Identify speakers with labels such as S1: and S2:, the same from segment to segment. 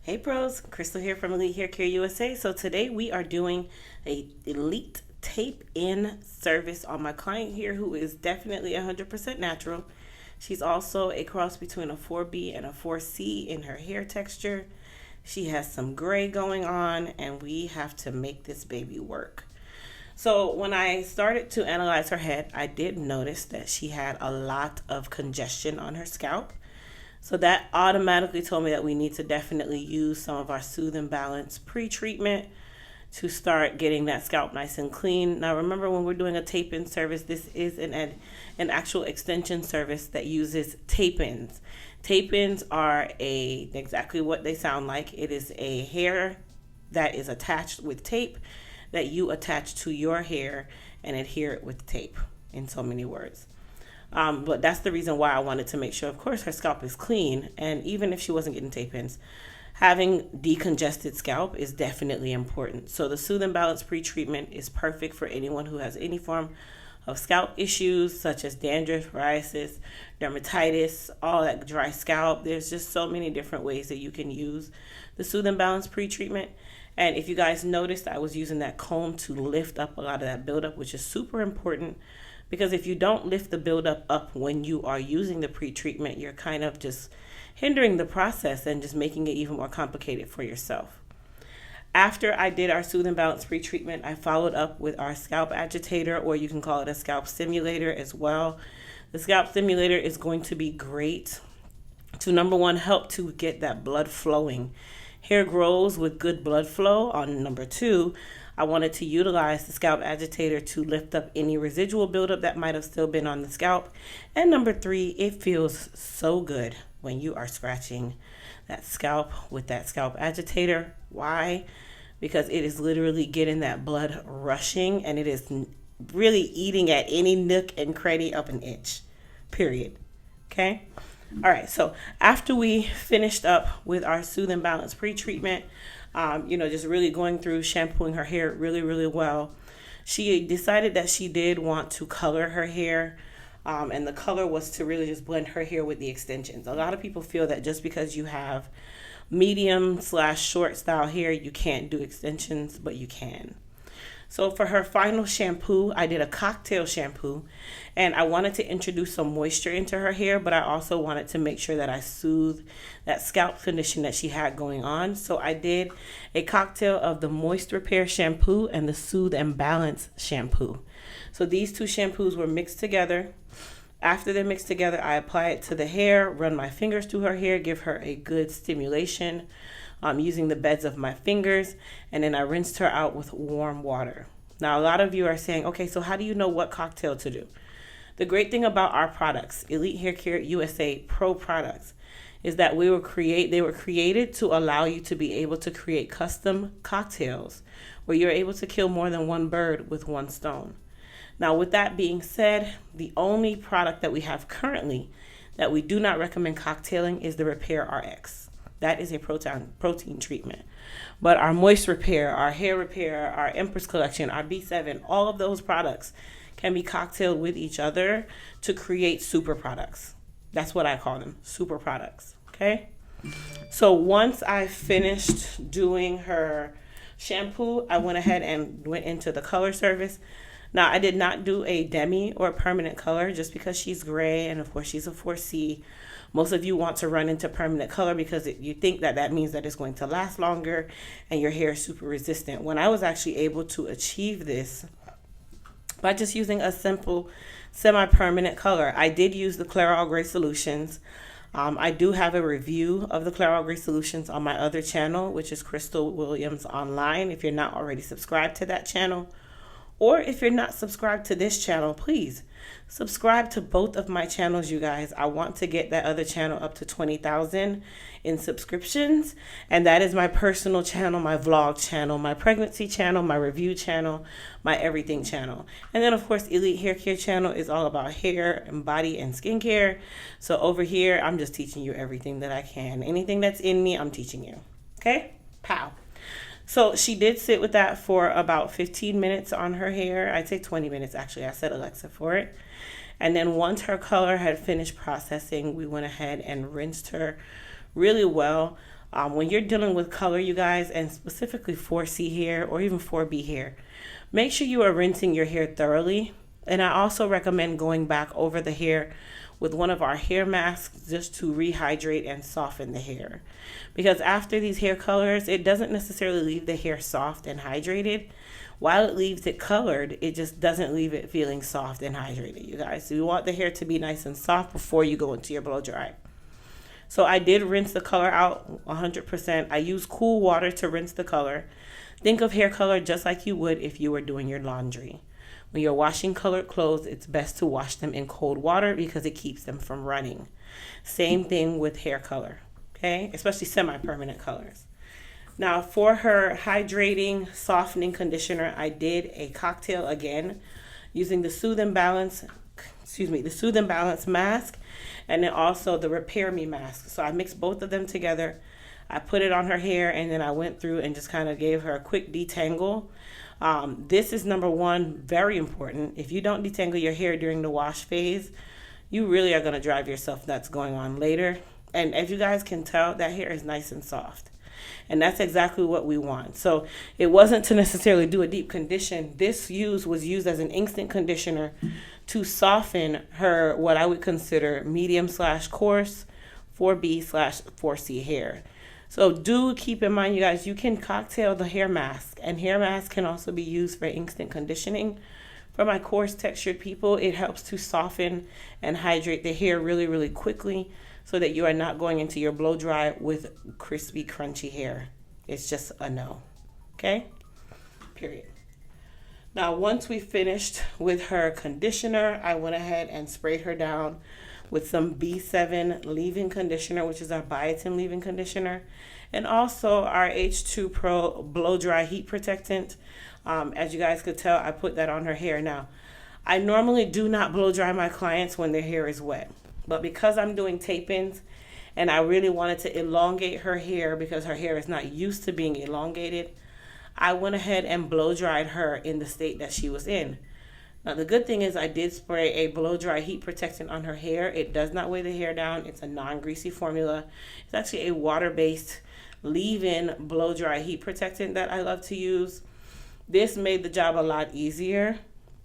S1: Hey pros, Crystal here from Elite Hair Care USA. So today we are doing a elite tape in service on my client here who is definitely 100% natural. She's also a cross between a 4B and a 4C in her hair texture. She has some gray going on and we have to make this baby work. So when I started to analyze her head, I did notice that she had a lot of congestion on her scalp. So that automatically told me that we need to definitely use some of our Soothe and Balance pre-treatment to start getting that scalp nice and clean. Now remember, when we're doing a tape-in service, this is an actual extension service that uses tape-ins. Tape-ins are exactly what they sound like. It is a hair that is attached with tape that you attach to your hair and adhere it with tape, in so many words. But that's the reason why I wanted to make sure, of course, her scalp is clean. And even if she wasn't getting tape-ins, having decongested scalp is definitely important. So the Soothe and Balance pre-treatment is perfect for anyone who has any form of scalp issues, such as dandruff, psoriasis, dermatitis, all that dry scalp. There's just so many different ways that you can use the Soothe and Balance pre-treatment. And if you guys noticed, I was using that comb to lift up a lot of that buildup, which is super important. Because if you don't lift the buildup up when you are using the pre-treatment, you're kind of just hindering the process and just making it even more complicated for yourself. After I did our Soothe and Balance pre-treatment, I followed up with our scalp agitator, or you can call it a scalp stimulator as well. The scalp stimulator is going to be great to, number one, help to get that blood flowing. Hair grows with good blood flow. On number two, I wanted to utilize the scalp agitator to lift up any residual buildup that might have still been on the scalp. And number three, it feels so good when you are scratching that scalp with that scalp agitator. Why? Because it is literally getting that blood rushing, and it is really eating at any nook and cranny of an itch, period. Okay? All right, so after we finished up with our Soothe and Balance pre-treatment, just really going through shampooing her hair really, really well, she decided that she did want to color her hair. And the color was to really just blend her hair with the extensions. A lot of people feel that just because you have medium/short style hair, you can't do extensions, but you can. So for her final shampoo, I did a cocktail shampoo, and I wanted to introduce some moisture into her hair, but I also wanted to make sure that I soothed that scalp condition that she had going on. So I did a cocktail of the Moist Repair shampoo and the Soothe and Balance shampoo. So these two shampoos were mixed together. After they're mixed together, I apply it to the hair, run my fingers through her hair, give her a good stimulation using the beds of my fingers, and then I rinsed her out with warm water. Now, a lot of you are saying, okay, so how do you know what cocktail to do? The great thing about our products, Elite Hair Care USA Pro products, is that they were created to allow you to be able to create custom cocktails where you're able to kill more than one bird with one stone. Now, with that being said, the only product that we have currently that we do not recommend cocktailing is the Repair RX. That is a protein treatment. But our Moist Repair, our Hair Repair, our Empress Collection, our B7, all of those products can be cocktailed with each other to create super products. That's what I call them, super products, okay? So once I finished doing her shampoo, I went ahead and went into the color service. Now, I did not do a demi or permanent color just because she's gray, and of course she's a 4C. Most of you want to run into permanent color because you think that means that it's going to last longer and your hair is super resistant. When I was actually able to achieve this by just using a simple semi-permanent color, I did use the Clairol Gray Solutions. I do have a review of the Clairol Gray Solutions on my other channel, which is Crystal Williams Online, if you're not already subscribed to that channel. Or if you're not subscribed to this channel, please subscribe to both of my channels, you guys. I want to get that other channel up to 20,000 in subscriptions. And that is my personal channel, my vlog channel, my pregnancy channel, my review channel, my everything channel. And then, of course, Elite Hair Care channel is all about hair and body and skincare. So over here, I'm just teaching you everything that I can. Anything that's in me, I'm teaching you. Okay? Pow. So she did sit with that for about 15 minutes on her hair. I'd say 20 minutes, actually. I set Alexa for it. And then once her color had finished processing, we went ahead and rinsed her really well. When you're dealing with color, you guys, and specifically 4C hair or even 4B hair, make sure you are rinsing your hair thoroughly. And I also recommend going back over the hair with one of our hair masks just to rehydrate and soften the hair. Because after these hair colors, it doesn't necessarily leave the hair soft and hydrated. While it leaves it colored, it just doesn't leave it feeling soft and hydrated, you guys. So you want the hair to be nice and soft before you go into your blow dry. So I did rinse the color out 100%. I use cool water to rinse the color. Think of hair color just like you would if you were doing your laundry. When you're washing colored clothes, it's best to wash them in cold water because it keeps them from running. Same thing with hair color, okay? Especially semi-permanent colors. Now for her hydrating, softening conditioner, I did a cocktail again using the Soothe and Balance mask and then also the Repair Me mask. So I mixed both of them together. I put it on her hair and then I went through and just kind of gave her a quick detangle. This is number one, very important. If you don't detangle your hair during the wash phase, you really are going to drive yourself nuts going on later. And as you guys can tell, that hair is nice and soft. And that's exactly what we want. So it wasn't to necessarily do a deep condition. This was used as an instant conditioner to soften her, what I would consider medium/coarse 4B/4C hair. So do keep in mind, you guys, you can cocktail the hair mask, and hair mask can also be used for instant conditioning. For my coarse textured people, it helps to soften and hydrate the hair really, really quickly so that you are not going into your blow dry with crispy, crunchy hair. It's just a no, okay? Period. Now, once we finished with her conditioner, I went ahead and sprayed her down with some B7 leave-in conditioner, which is our biotin leave-in conditioner, and also our H2 Pro blow dry heat protectant. As you guys could tell, I put that on her hair. Now, I normally do not blow dry my clients when their hair is wet, but because I'm doing tape-ins and I really wanted to elongate her hair because her hair is not used to being elongated, I went ahead and blow dried her in the state that she was in. Now, the good thing is I did spray a blow dry heat protectant on her hair. It does not weigh the hair down. It's a non-greasy formula. It's actually a water-based leave-in blow dry heat protectant that I love to use. This made the job a lot easier.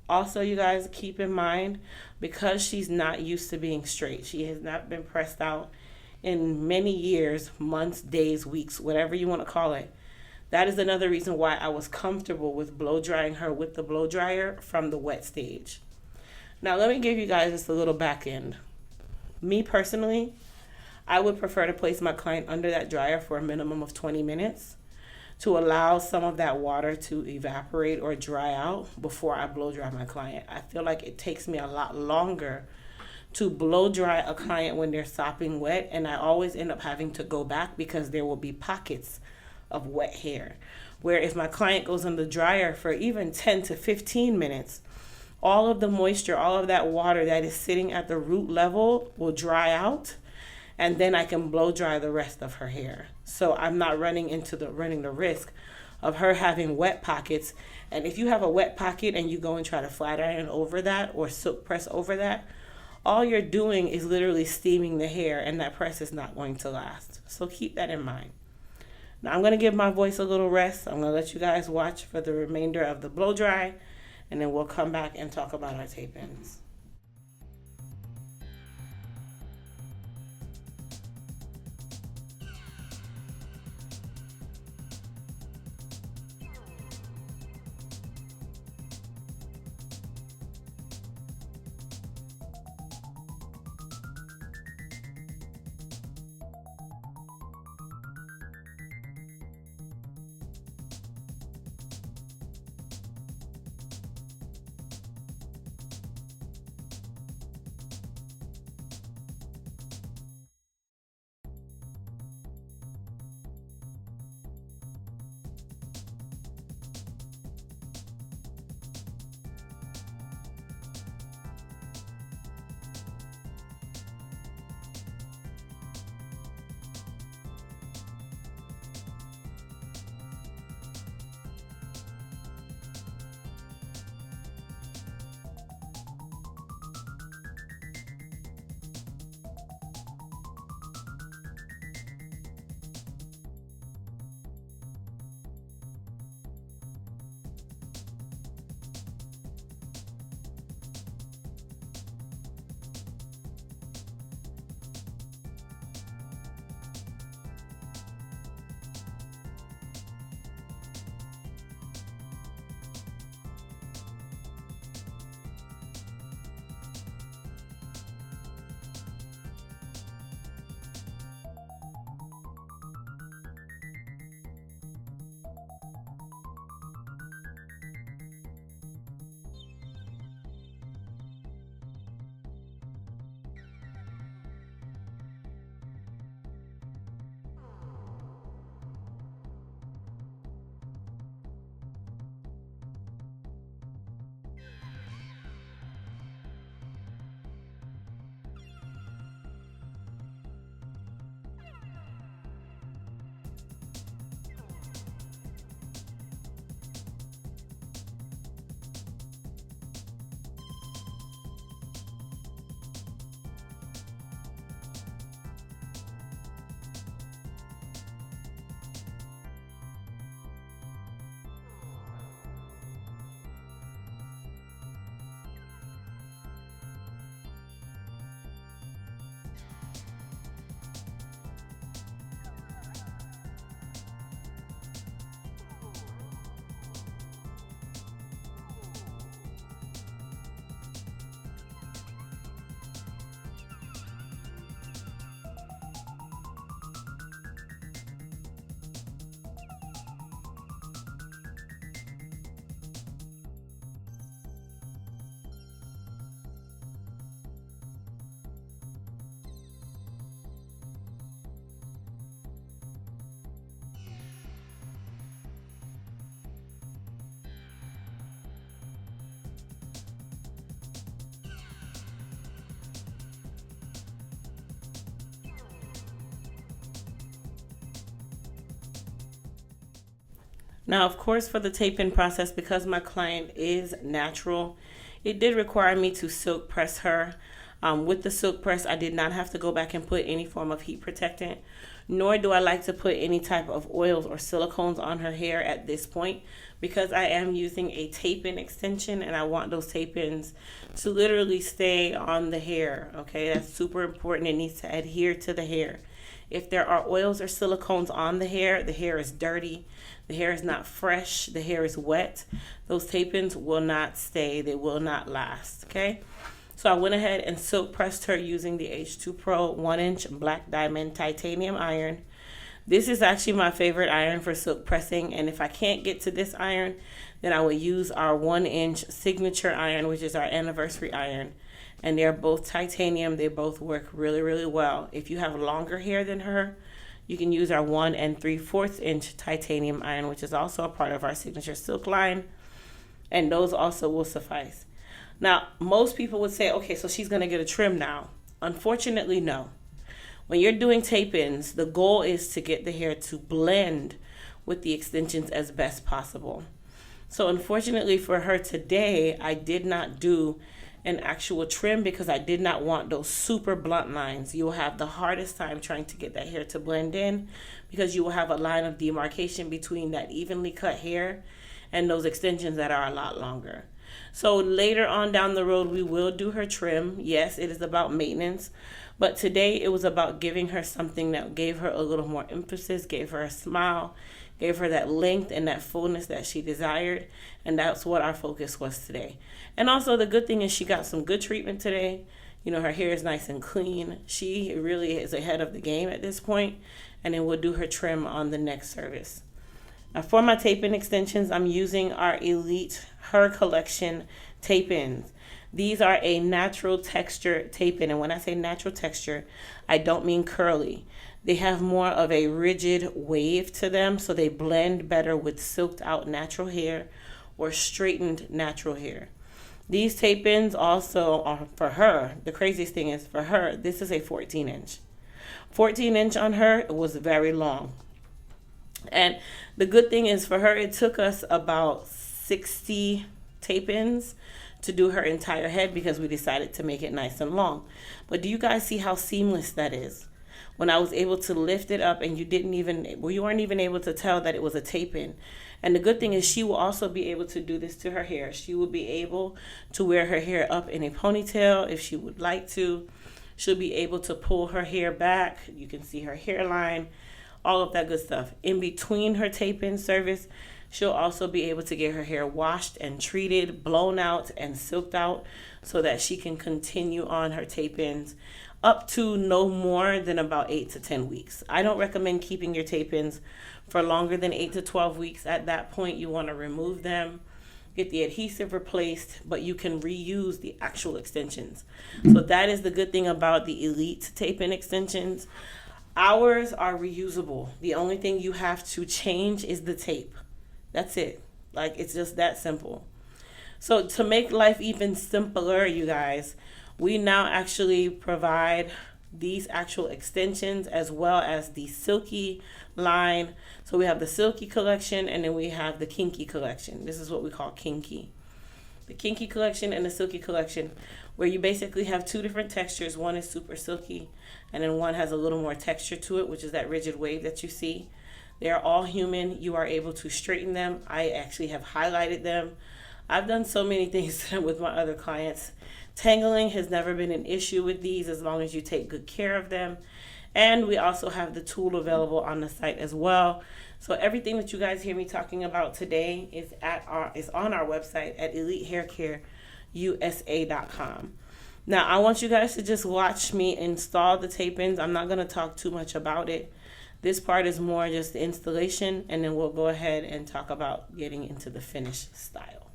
S1: Also, you guys, keep in mind, because she's not used to being straight, she has not been pressed out in many years, months, days, weeks, whatever you want to call it. That is another reason why I was comfortable with blow drying her with the blow dryer from the wet stage. Now, let me give you guys just a little back end. Me personally, I would prefer to place my client under that dryer for a minimum of 20 minutes to allow some of that water to evaporate or dry out before I blow dry my client. I feel like it takes me a lot longer to blow dry a client when they're sopping wet, and I always end up having to go back because there will be pockets of wet hair. Where if my client goes in the dryer for even 10 to 15 minutes, all of the moisture, all of that water that is sitting at the root level will dry out, and then I can blow dry the rest of her hair. So I'm not running the risk of her having wet pockets. And if you have a wet pocket and you go and try to flat iron over that or silk press over that, all you're doing is literally steaming the hair, and that press is not going to last. So keep that in mind. Now I'm going to give my voice a little rest. I'm going to let you guys watch for the remainder of the blow dry, and then we'll come back and talk about our tape-ins. Now, of course, for the tape-in process, because my client is natural, it did require me to silk press her. With the silk press, I did not have to go back and put any form of heat protectant, nor do I like to put any type of oils or silicones on her hair at this point, because I am using a tape-in extension and I want those tape-ins to literally stay on the hair. Okay, that's super important. It needs to adhere to the hair. If there are oils or silicones on the hair is dirty, the hair is not fresh, the hair is wet, those tape-ins will not stay, they will not last. Okay, so I went ahead and silk pressed her using the H2 Pro 1-inch black diamond titanium iron. This is actually my favorite iron for silk pressing, and if I can't get to this iron, then I will use our 1-inch signature iron, which is our anniversary iron. And they're both titanium. They both work really, really well. If you have longer hair than her, you can use our 1 3/4 inch titanium iron, which is also a part of our signature silk line, and those also will suffice. Now, most people would say, okay, so she's going to get a trim now. Unfortunately, no. When you're doing tape-ins, the goal is to get the hair to blend with the extensions as best possible. So unfortunately for her today, I did not do an actual trim because I did not want those super blunt lines. You will have the hardest time trying to get that hair to blend in because you will have a line of demarcation between that evenly cut hair and those extensions that are a lot longer. So later on down the road, we will do her trim. Yes, it is about maintenance, but today it was about giving her something that gave her a little more emphasis, gave her a smile, gave her that length and that fullness that she desired, and that's what our focus was today. And also the good thing is she got some good treatment today. You know, her hair is nice and clean. She really is ahead of the game at this point, and then we'll do her trim on the next service. Now for my tape-in extensions, I'm using our Elite Her Collection tape-ins. These are a natural texture tape-in, and when I say natural texture, I don't mean curly. They have more of a rigid wave to them, so they blend better with silked out natural hair or straightened natural hair. These tape-ins also are for her. The craziest thing is for her, this is a 14-inch. 14-inch on her was very long. And the good thing is for her, it took us about 60 tape-ins to do her entire head because we decided to make it nice and long. But do you guys see how seamless that is? When I was able to lift it up and you weren't even able to tell that it was a tape-in. And the good thing is she will also be able to do this to her hair. She will be able to wear her hair up in a ponytail if she would like to. She'll be able to pull her hair back. You can see her hairline, all of that good stuff. In between her tape-in service, she'll also be able to get her hair washed and treated, blown out and silked out so that she can continue on her tape-ins up to no more than about 8 to 10 weeks. I don't recommend keeping your tape-ins for longer than 8 to 12 weeks. At that point, you want to remove them, get the adhesive replaced, but you can reuse the actual extensions. So that is the good thing about the Elite tape-in extensions. Ours are reusable. The only thing you have to change is the tape. That's it. Like, it's just that simple. So to make life even simpler, you guys, we now actually provide these actual extensions as well as the silky line. So we have the silky collection and then we have the kinky collection. This is what we call kinky. The kinky collection and the silky collection, where you basically have two different textures. One is super silky and then one has a little more texture to it, which is that rigid wave that you see. They are all human. You are able to straighten them. I actually have highlighted them. I've done so many things to them with my other clients. Tangling has never been an issue with these as long as you take good care of them. And we also have the tool available on the site as well. So everything that you guys hear me talking about today is on our website at elitehaircareusa.com. Now, I want you guys to just watch me install the tape-ins. I'm not going to talk too much about it. This part is more just the installation, and then we'll go ahead and talk about getting into the finished style.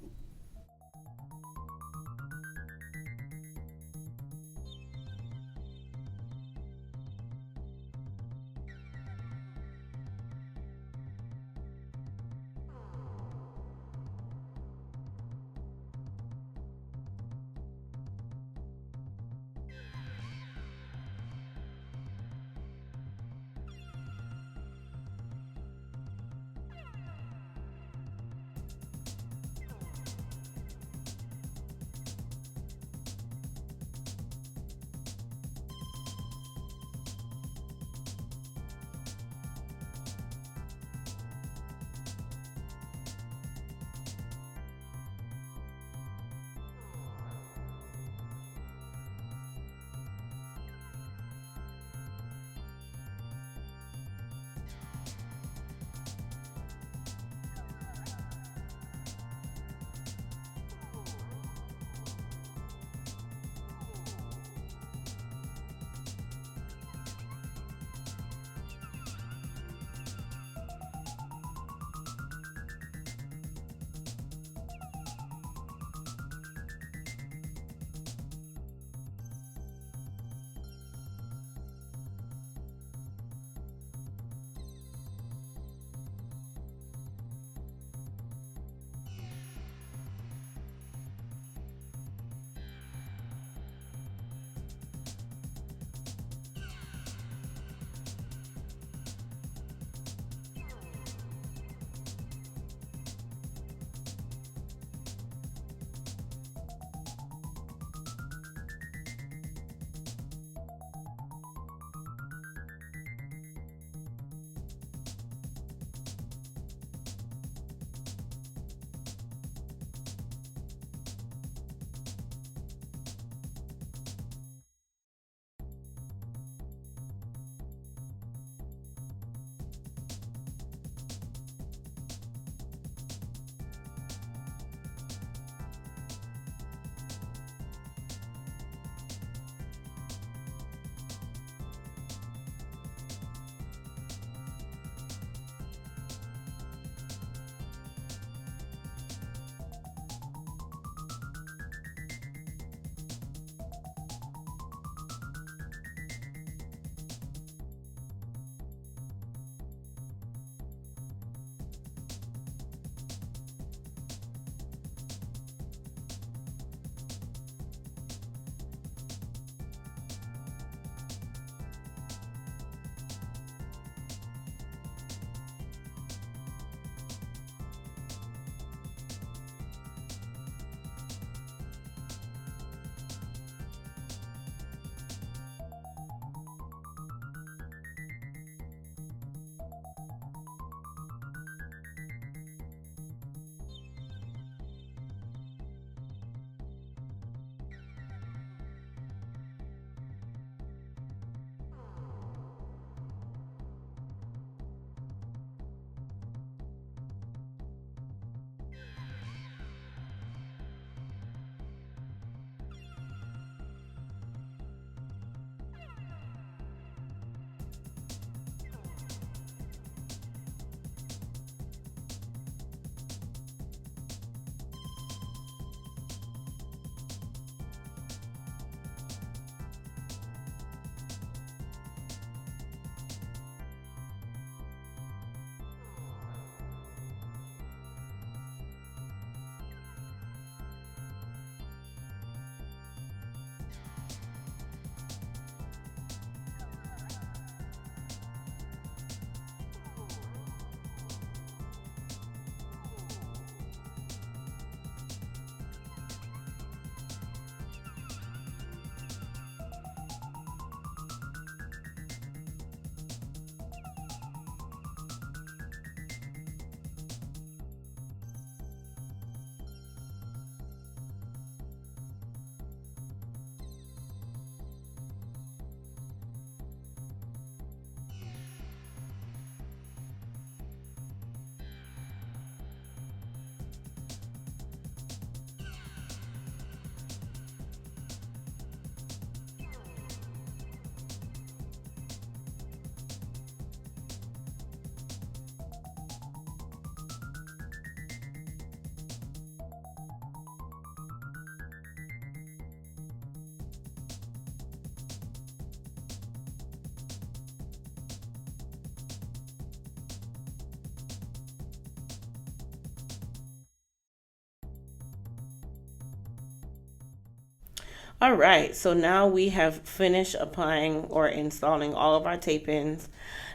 S1: All right, so now we have finished applying or installing all of our tape-ins.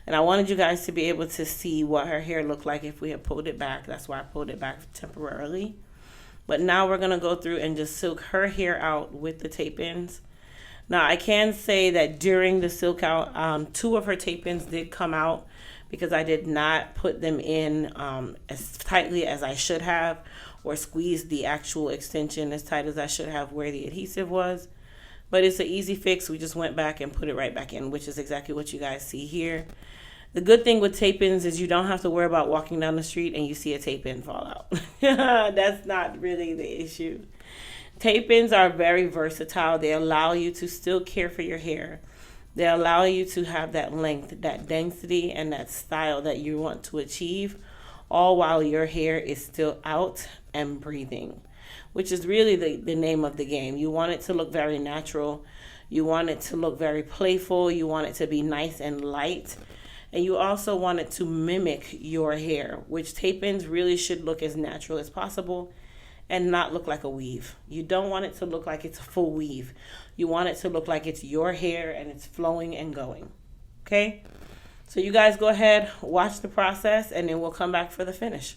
S1: And I wanted you guys to be able to see what her hair looked like if we had pulled it back. That's why I pulled it back temporarily. But now we're going to go through and just silk her hair out with the tape-ins. Now, I can say that during the silk out, two of her tape-ins did come out because I did not put them in as tightly as I should have, or squeeze the actual extension as tight as I should have where the adhesive was. But it's an easy fix. We just went back and put it right back in, which is exactly what you guys see here. The good thing with tape-ins is you don't have to worry about walking down the street and you see a tape-in fall out. That's not really the issue. Tape-ins are very versatile. They allow you to still care for your hair. They allow you to have that length, that density, and that style that you want to achieve, all while your hair is still out and breathing, which is really the name of the game. You want it to look very natural. You want it to look very playful. You want it to be nice and light. And you also want it to mimic your hair, which tape-ins really should look as natural as possible and not look like a weave. You don't want it to look like it's a full weave. You want it to look like it's your hair and it's flowing and going. Okay? So you guys go ahead, watch the process, and then we'll come back for the finish.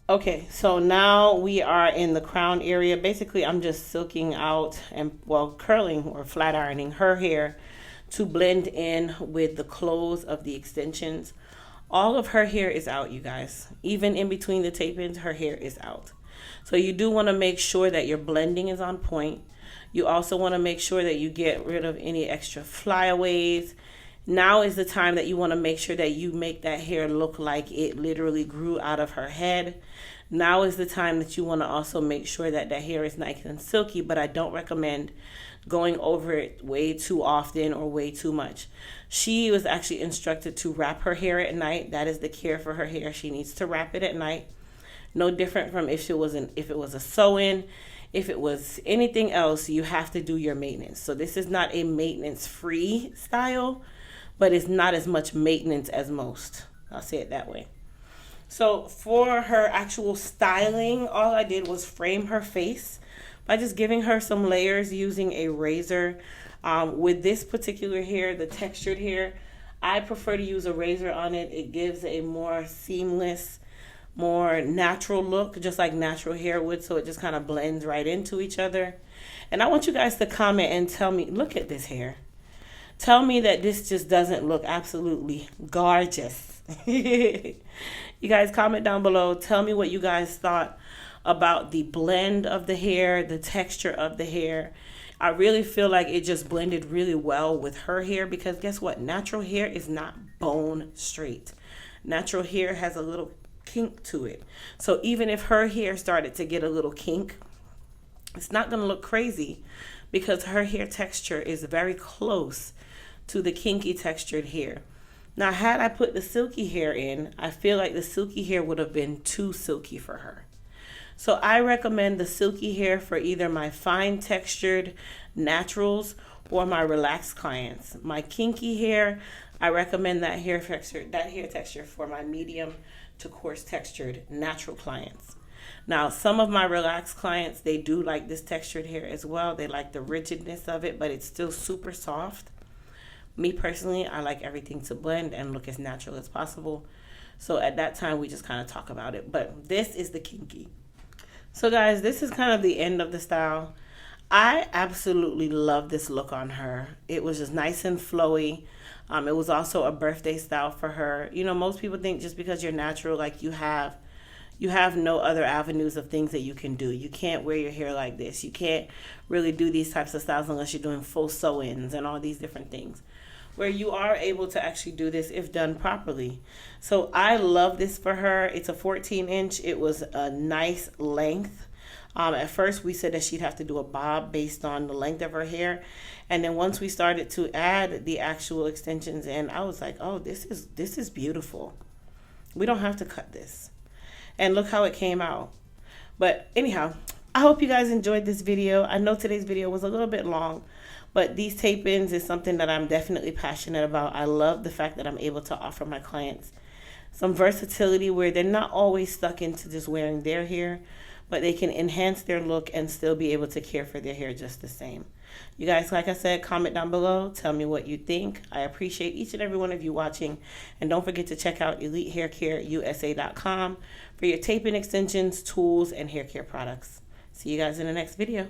S1: Okay, so now we are in the crown area. Basically, I'm just silking out and, well, curling or flat ironing her hair to blend in with the close of the extensions. All of her hair is out, you guys. Even in between the tape-ins, her hair is out. So you do want to make sure that your blending is on point. You also want to make sure that you get rid of any extra flyaways. Now is the time that you want to make sure that you make that hair look like it literally grew out of her head. Now is the time that you want to also make sure that that hair is nice and silky, but I don't recommend going over it way too often or way too much. She was actually instructed to wrap her hair at night. That is the care for her hair. She needs to wrap it at night. No different from if it was a sew-in, if it was anything else, you have to do your maintenance. So this is not a maintenance-free style, but it's not as much maintenance as most. I'll say it that way. So for her actual styling, all I did was frame her face by just giving her some layers using a razor. With this particular hair, the textured hair, I prefer to use a razor on it. It gives a more seamless, more natural look, just like natural hair would, so it just kind of blends right into each other. And I want you guys to comment and tell me, look at this hair. Tell me that this just doesn't look absolutely gorgeous. You guys comment down below. Tell me what you guys thought about the blend of the hair, the texture of the hair. I really feel like it just blended really well with her hair because guess what? Natural hair is not bone straight. Natural hair has a little kink to it. So even if her hair started to get a little kink, it's not going to look crazy because her hair texture is very close to the kinky textured hair. Now, had I put the silky hair in, I feel like the silky hair would have been too silky for her. So I recommend the silky hair for either my fine textured naturals or my relaxed clients. My kinky hair, I recommend that hair texture for my medium to coarse textured natural clients. Now, some of my relaxed clients, they do like this textured hair as well. They like the rigidness of it, but it's still super soft. Me personally, I like everything to blend and look as natural as possible. So at that time, we just kind of talk about it. But this is the kinky. So guys, this is kind of the end of the style. I absolutely love this look on her. It was just nice and flowy. It was also a birthday style for her. You know, most people think just because you're natural, like you have no other avenues of things that you can do. You can't wear your hair like this. You can't really do these types of styles unless you're doing full sew-ins and all these different things, where you are able to actually do this if done properly. So I love this for her. It's a 14-inch. It was a nice length. At first we said that she'd have to do a bob based on the length of her hair. And then once we started to add the actual extensions in, I was like, oh, this is beautiful. We don't have to cut this. And look how it came out. But anyhow, I hope you guys enjoyed this video. I know today's video was a little bit long, but these tape-ins is something that I'm definitely passionate about. I love the fact that I'm able to offer my clients some versatility where they're not always stuck into just wearing their hair, but they can enhance their look and still be able to care for their hair just the same. You guys, like I said, comment down below. Tell me what you think. I appreciate each and every one of you watching. And don't forget to check out EliteHairCareUSA.com for your tape-in extensions, tools, and hair care products. See you guys in the next video.